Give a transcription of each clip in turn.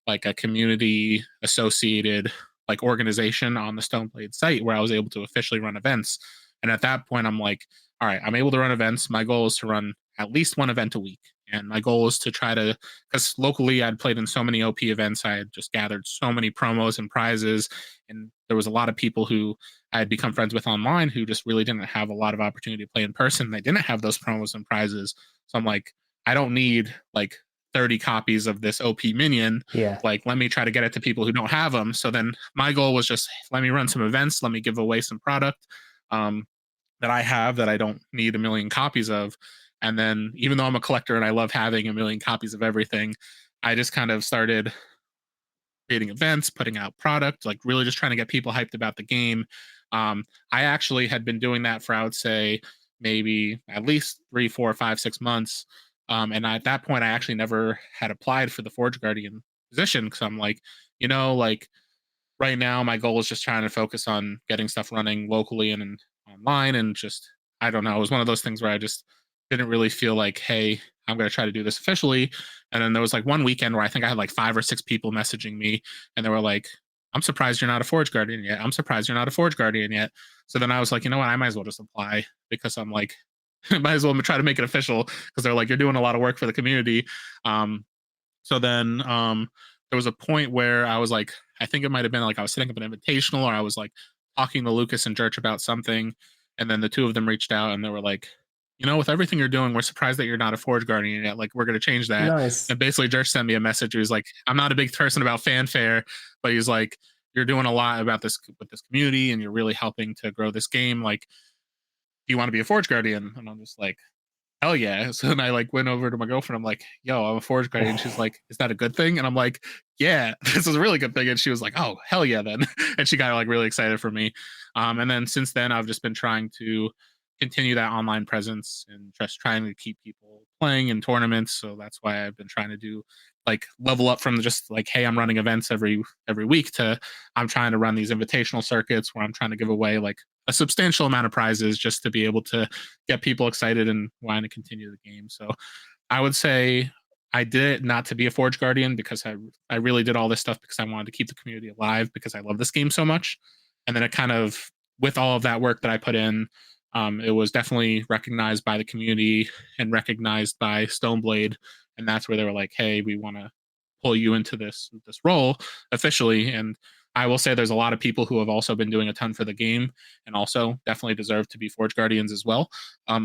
like a community associated like organization on the Stoneblade site where I was able to officially run events. And at that point, I'm like, all right, I'm able to run events. My goal is to run at least one event a week. And my goal is to try to, because locally I'd played in so many OP events, I had just gathered so many promos and prizes. And there was a lot of people who I had become friends with online who just really didn't have a lot of opportunity to play in person. They didn't have those promos and prizes. So I'm like, I don't need like 30 copies of this OP minion. Yeah. Like, let me try to get it to people who don't have them. So then my goal was just let me run some events, let me give away some product that I have that I don't need a million copies of. And then even though I'm a collector and I love having a million copies of everything, I just kind of started creating events, putting out product, like really just trying to get people hyped about the game. I actually had been doing that for, I would say, maybe at least 3, 4, 5, 6 months. And at that point, I actually never had applied for the Forge Guardian position because I'm like, like right now, my goal is just trying to focus on getting stuff running locally and online. And just, I don't know, it was one of those things where I just didn't really feel like, hey, I'm going to try to do this officially. And then there was like one weekend where I think I had like 5 or 6 people messaging me and they were like, I'm surprised you're not a Forge Guardian yet. I'm surprised you're not a Forge Guardian yet. So then I was like, you know what? I might as well just apply because I'm like, might as well try to make it official because they're like, you're doing a lot of work for the community. So then there was a point where I was like, I think it might have been like I was setting up an invitational or I was like talking to Lucas and Church about something. And then the two of them reached out and they were like, with everything you're doing, we're surprised that you're not a Forge Guardian yet. Like, we're going to change that. Nice. And basically, Church sent me a message. He was like, I'm not a big person about fanfare, but he's like, you're doing a lot about this with this community and you're really helping to grow this game. Like, do you want to be a Forge Guardian? And I'm just like, hell yeah. So then I like went over to my girlfriend. I'm like, yo, I'm a Forge Guardian. She's like, is that a good thing? And I'm like, yeah, this is a really good thing. And she was like, oh, hell yeah, then. And she got like really excited for me. And then since then, I've just been trying to continue that online presence and just trying to keep people playing in tournaments. So that's why I've been trying to do like level up from just like, hey, I'm running events every week to I'm trying to run these invitational circuits where I'm trying to give away like a substantial amount of prizes just to be able to get people excited and wanting to continue the game. So I would say I did it not to be a Forge Guardian because I really did all this stuff because I wanted to keep the community alive because I love this game so much. And then it kind of, with all of that work that I put in, it was definitely recognized by the community and recognized by Stoneblade. And that's where they were like, hey, we want to pull you into this role officially. And I will say there's a lot of people who have also been doing a ton for the game and also definitely deserve to be Forge Guardians as well.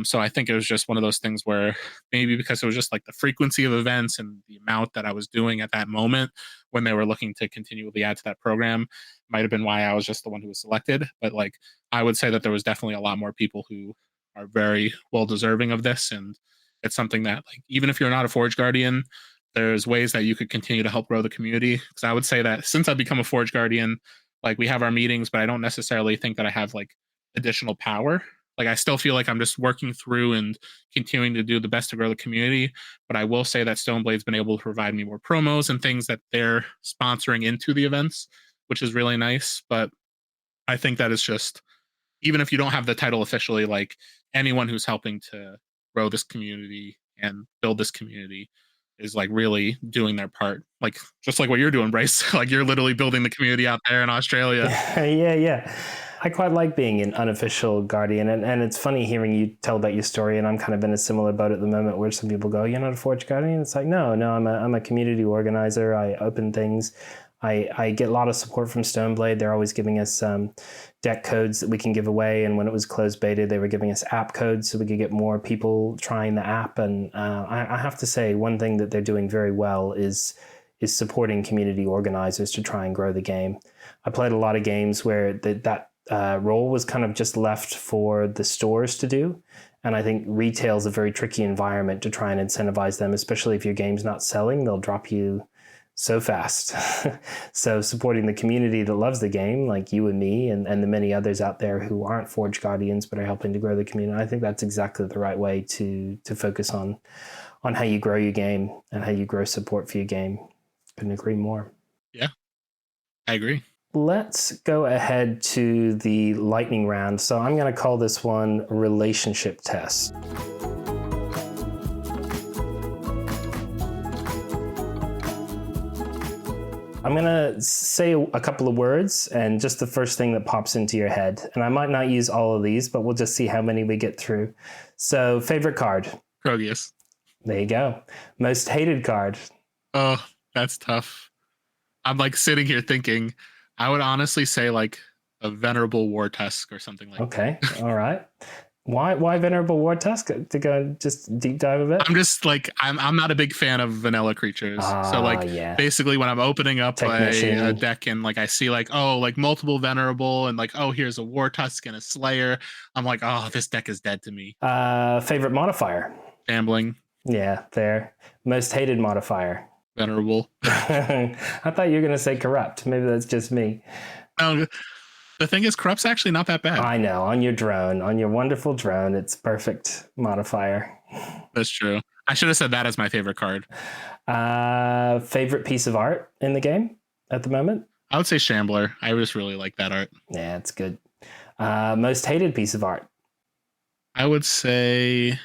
So I think it was just one of those things where maybe because it was just like the frequency of events and the amount that I was doing at that moment when they were looking to continually add to that program might have been why I was just the one who was selected. But like, I would say that there was definitely a lot more people who are very well deserving of this. And it's something that like, even if you're not a Forge Guardian, there's ways that you could continue to help grow the community. Because I would say that since I've become a Forge Guardian, like we have our meetings, but I don't necessarily think that I have like additional power. Like I still feel like I'm just working through and continuing to do the best to grow the community. But I will say that Stoneblade's been able to provide me more promos and things that they're sponsoring into the events, which is really nice. But I think that is just, even if you don't have the title officially, like anyone who's helping to grow this community and build this community is like really doing their part, like just like what you're doing, Bryce. Like you're literally building the community out there in Australia. Yeah. I quite like being an unofficial Guardian, and it's funny hearing you tell about your story, and I'm kind of in a similar boat at the moment where some people go, you're not a Forge Guardian? It's like, no, I'm a community organizer. I open things. I get a lot of support from Stoneblade. They're always giving us deck codes that we can give away. And when it was closed beta, they were giving us app codes so we could get more people trying the app. And I have to say, one thing that they're doing very well is supporting community organizers to try and grow the game. I played a lot of games where that role was kind of just left for the stores to do. And I think retail is a very tricky environment to try and incentivize them, especially if your game's not selling, they'll drop you so fast. So supporting the community that loves the game, like you and me and the many others out there who aren't Forge Guardians but are helping to grow the community, I think that's exactly the right way to focus on how you grow your game and how you grow support for your game. Couldn't agree more. Yeah, I agree. Let's go ahead to the lightning round. So I'm going to call this one relationship test. I'm going to say a couple of words and just the first thing that pops into your head. And I might not use all of these, but we'll just see how many we get through. So, favorite card. Proteus. There you go. Most hated card. Oh, that's tough. I'm like sitting here thinking, I would honestly say like a Venerable War Tusk or something like that. Okay, all right. Why Venerable War Tusk? To go just deep dive a bit? I'm just like, I'm not a big fan of vanilla creatures. So like basically when I'm opening up a deck and like I see like, oh, like multiple Venerable and like, oh, here's a War Tusk and a Slayer. I'm like, oh, this deck is dead to me. Favorite modifier? Gambling. Yeah, fair. Most hated modifier? Venerable. I thought you were going to say corrupt. Maybe that's just me. No, the thing is, corrupt's actually not that bad. I know. On your drone, on your wonderful drone, it's perfect modifier. That's true. I should have said that as my favorite card. Favorite piece of art in the game at the moment? I would say Shambler. I just really like that art. Yeah, it's good. Most hated piece of art? I would say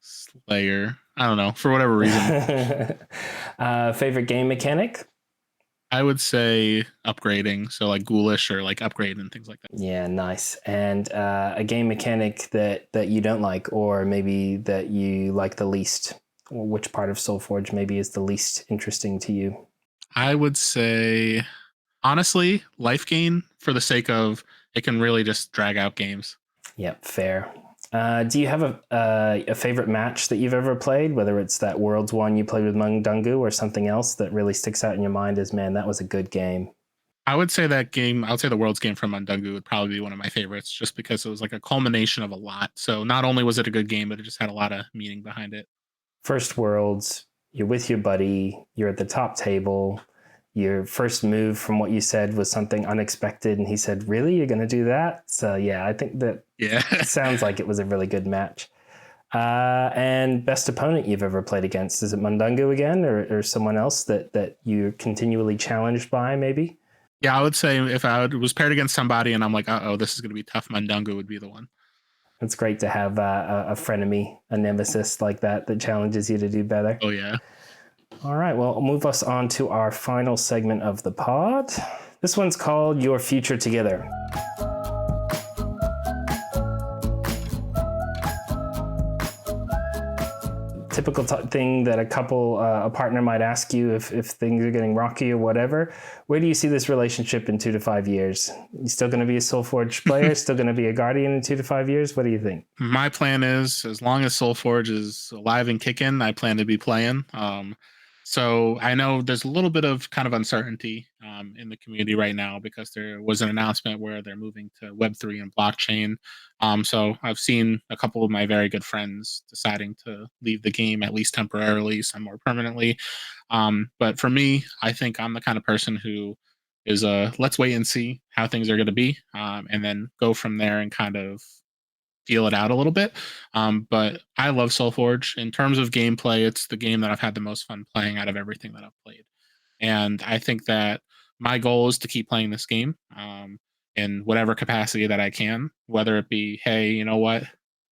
Slayer. I don't know, for whatever reason. Favorite game mechanic? I would say upgrading. So like Ghoulish or like upgrade and things like that. Yeah, nice. And a game mechanic that you don't like, or maybe that you like the least? Or which part of SolForge maybe is the least interesting to you? I would say, honestly, life gain, for the sake of it can really just drag out games. Yep, fair. Do you have a favorite match that you've ever played, whether it's that Worlds one you played with Mundungu or something else that really sticks out in your mind as, man, that was a good game? I would say that game, I would say the Worlds game from Mundungu would probably be one of my favorites, just because it was like a culmination of a lot. So not only was it a good game, but it just had a lot of meaning behind it. First Worlds, you're with your buddy, you're at the top table. Your first move, from what you said, was something unexpected, and he said, really, you're going to do that? So yeah, I think that sounds like it was a really good match. And best opponent you've ever played against? Is it Mundungu again, or someone else that you're continually challenged by, maybe? Yeah, I would say if I was paired against somebody and I'm like, uh-oh, this is going to be tough, Mundungu would be the one. It's great to have a frenemy, a nemesis like that challenges you to do better. Oh, yeah. All right, well, I'll move us on to our final segment of the pod. This one's called Your Future Together. Typical thing that a partner might ask you if things are getting rocky or whatever. Where do you see this relationship in 2 to 5 years? You still going to be a SolForge player? Still going to be a Guardian in 2 to 5 years? What do you think? My plan is, as long as SolForge is alive and kicking, I plan to be playing. So I know there's a little bit of kind of uncertainty in the community right now, because there was an announcement where they're moving to Web3 and blockchain. So I've seen a couple of my very good friends deciding to leave the game, at least temporarily, some more permanently. But for me, I think I'm the kind of person who is let's wait and see how things are going to be, and then go from there and kind of feel it out a little bit. But I love SolForge. In terms of gameplay, it's the game that I've had the most fun playing out of everything that I've played. And I think that my goal is to keep playing this game in whatever capacity that I can, whether it be, hey, you know what,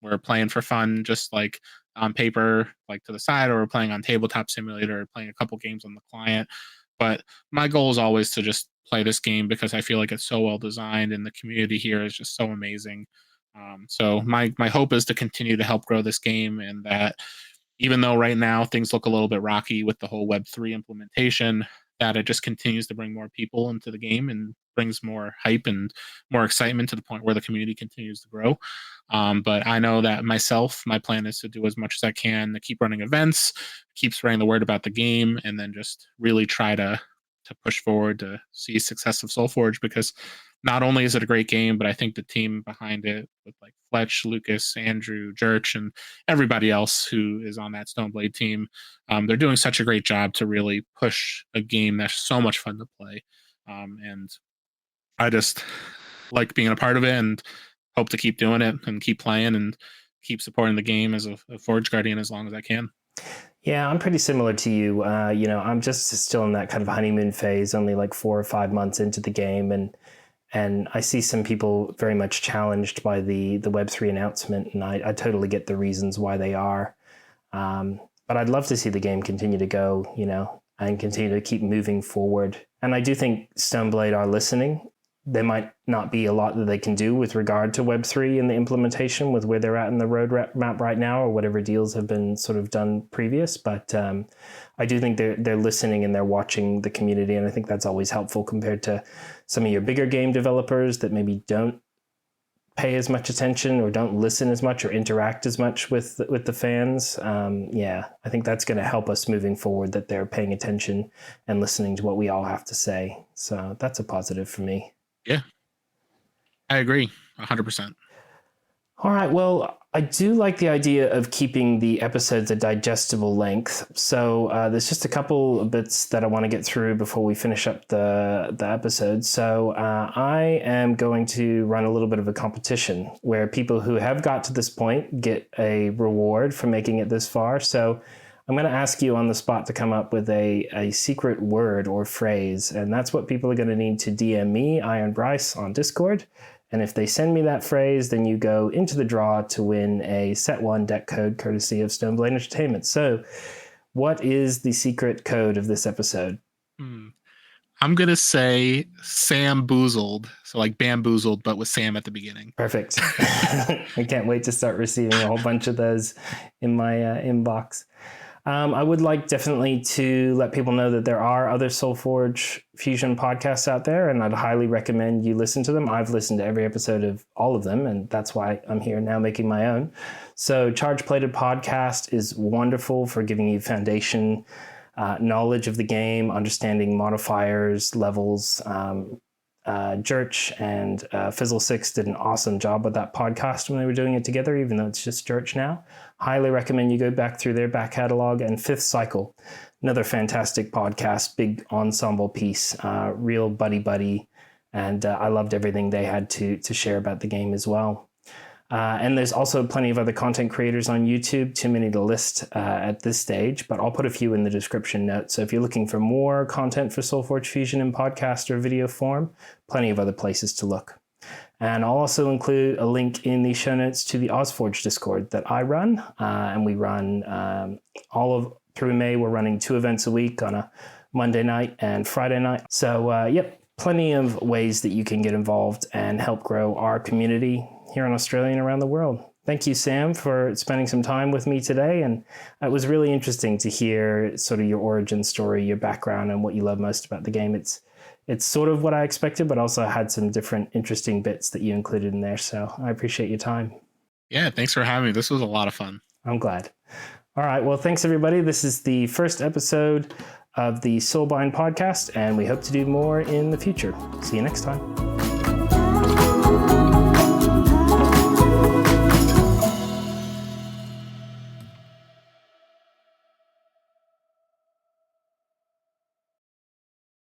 we're playing for fun, just like on paper, like to the side, or we're playing on Tabletop Simulator, or playing a couple games on the client. But my goal is always to just play this game because I feel like it's so well designed and the community here is just so amazing. So my hope is to continue to help grow this game, and that even though right now things look a little bit rocky with the whole Web3 implementation, that it just continues to bring more people into the game and brings more hype and more excitement to the point where the community continues to grow. But I know that my plan is to do as much as I can to keep running events, keep spreading the word about the game, and then just really try to push forward to see success of SolForge, because not only is it a great game, but I think the team behind it, with like Fletch, Lucas, Andrew, Jurch, and everybody else who is on that Stoneblade team, they're doing such a great job to really push a game that's so much fun to play. And I just like being a part of it, and hope to keep doing it and keep playing and keep supporting the game as a Forge Guardian as long as I can. Yeah, I'm pretty similar to you. I'm just still in that kind of honeymoon phase, only like 4 or 5 months into the game. And I see some people very much challenged by the Web3 announcement, and I totally get the reasons why they are. But I'd love to see the game continue to go, and continue to keep moving forward. And I do think Stoneblade are listening. There might not be a lot that they can do with regard to Web3 and the implementation with where they're at in the roadmap right now, or whatever deals have been sort of done previous. But I do think they're listening and they're watching the community. And I think that's always helpful compared to some of your bigger game developers that maybe don't pay as much attention or don't listen as much or interact as much with the fans. I think that's going to help us moving forward, that they're paying attention and listening to what we all have to say. So that's a positive for me. Yeah, I agree 100%. All right. Well, I do like the idea of keeping the episodes a digestible length. So there's just a couple of bits that I want to get through before we finish up the episode. So I am going to run a little bit of a competition where people who have got to this point get a reward for making it this far. So I'm going to ask you on the spot to come up with a secret word or phrase. And that's what people are going to need to DM me, IronBrice, on Discord. And if they send me that phrase, then you go into the draw to win a Set 1 deck code courtesy of Stoneblade Entertainment. So what is the secret code of this episode? I'm going to say Sam Boozled. So like bamboozled, but with Sam at the beginning. Perfect. I can't wait to start receiving a whole bunch of those in my inbox. I would like definitely to let people know that there are other SolForge Fusion podcasts out there, and I'd highly recommend you listen to them. I've listened to every episode of all of them, and that's why I'm here now making my own. So Charge Plated Podcast is wonderful for giving you foundation knowledge of the game, understanding modifiers, levels. Jurch and Fizzle6 did an awesome job with that podcast when they were doing it together, even though it's just Jurch now. Highly recommend you go back through their back catalog. And Fifth Cycle, another fantastic podcast, big ensemble piece, real buddy. And I loved everything they had to share about the game as well. And there's also plenty of other content creators on YouTube, too many to list at this stage, but I'll put a few in the description notes. So if you're looking for more content for SolForge Fusion in podcast or video form, plenty of other places to look. And I'll also include a link in the show notes to the OzForge Discord that I run. And we run through May, we're running 2 events a week on a Monday night and Friday night. So plenty of ways that you can get involved and help grow our community here in Australia and around the world. Thank you, Sam, for spending some time with me today. And it was really interesting to hear sort of your origin story, your background, and what you love most about the game. It's sort of what I expected, but also had some different interesting bits that you included in there. So I appreciate your time. Yeah, thanks for having me. This was a lot of fun. I'm glad. All right. Well, thanks, everybody. This is the first episode of the Soulbind podcast, and we hope to do more in the future. See you next time.